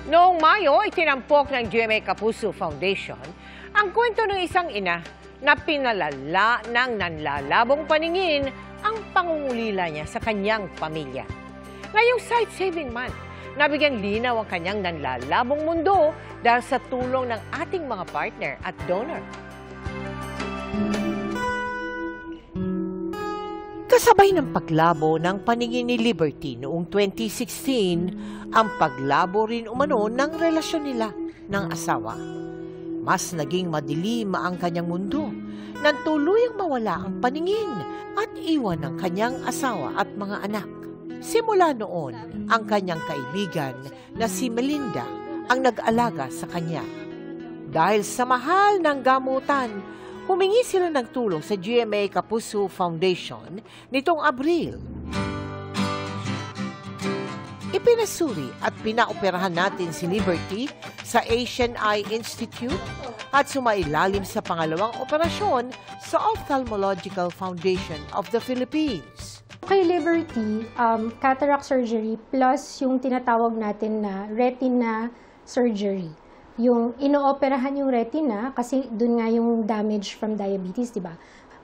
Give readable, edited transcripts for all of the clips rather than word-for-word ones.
Noong Mayo, itinampok ng GMA Kapuso Foundation ang kwento ng isang ina na pinalala ng nanlalabong paningin ang pangungulila niya sa kanyang pamilya. Ngayong Sight-Saving Month, nabigyang linaw ang kanyang nanlalabong mundo dahil sa tulong ng ating mga partner at donor. Kasabay ng paglabo ng paningin ni Liberty noong 2016, ang paglabo rin umano ng relasyon nila ng asawa. Mas naging madilim ang kanyang mundo nang tuluyang mawala ang paningin at iwan ng kanyang asawa at mga anak. Simula noon, ang kanyang kaibigan na si Melinda ang nag-alaga sa kanya. Dahil sa mahal ng gamutan, humingi sila ng tulong sa GMA Kapuso Foundation nitong Abril. Ipinasuri at pinaoperahan natin si Liberty sa Asian Eye Institute at sumailalim sa pangalawang operasyon sa Ophthalmological Foundation of the Philippines. Kay Liberty, cataract surgery plus yung tinatawag natin na retina surgery. Yung inooperahan yung retina kasi dun nga yung damage from diabetes, di ba?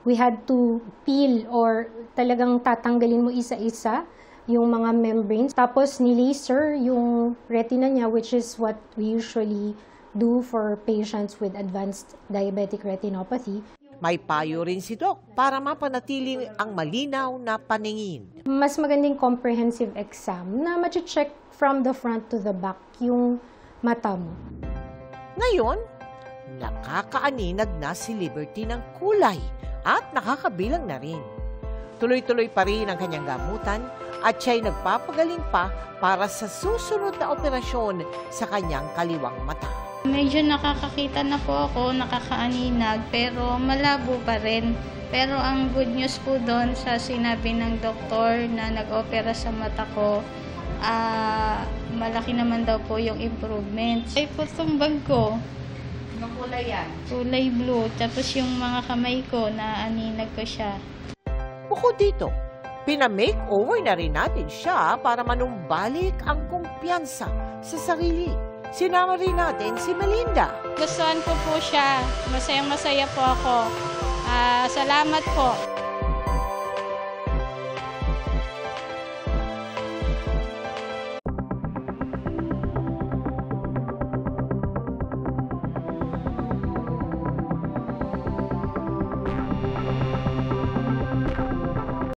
We had to peel or talagang tatanggalin mo isa-isa yung mga membranes. Tapos ni-laser yung retina niya, which is what we usually do for patients with advanced diabetic retinopathy. May payo rin si Doc para mapanatiling ang malinaw na paningin. Mas magandang comprehensive exam na ma-check from the front to the back yung mata mo. Ngayon, nakakaaninag na si Liberty ng kulay at nakakabilang na rin. Tuloy-tuloy pa rin ang kanyang gamutan at siya'y nagpapagaling pa para sa susunod na operasyon sa kanyang kaliwang mata. Medyo nakakakita na po ako, nakakaaninag, pero malabo pa rin. Pero ang good news po doon sa sinabi ng doktor na nag-opera sa mata ko, malaki naman daw po yung improvements. Ay po itong bag ko. Anong kulay yan? Kulay blue. Tapos yung mga kamay ko, naaninag ko siya. Bukod dito, pina-makeover na rin natin siya para manumbalik ang kumpiyansa sa sarili. Sinama rin natin si Melinda. Gustuhan ko po siya. Masayang-masaya po ako. Salamat po.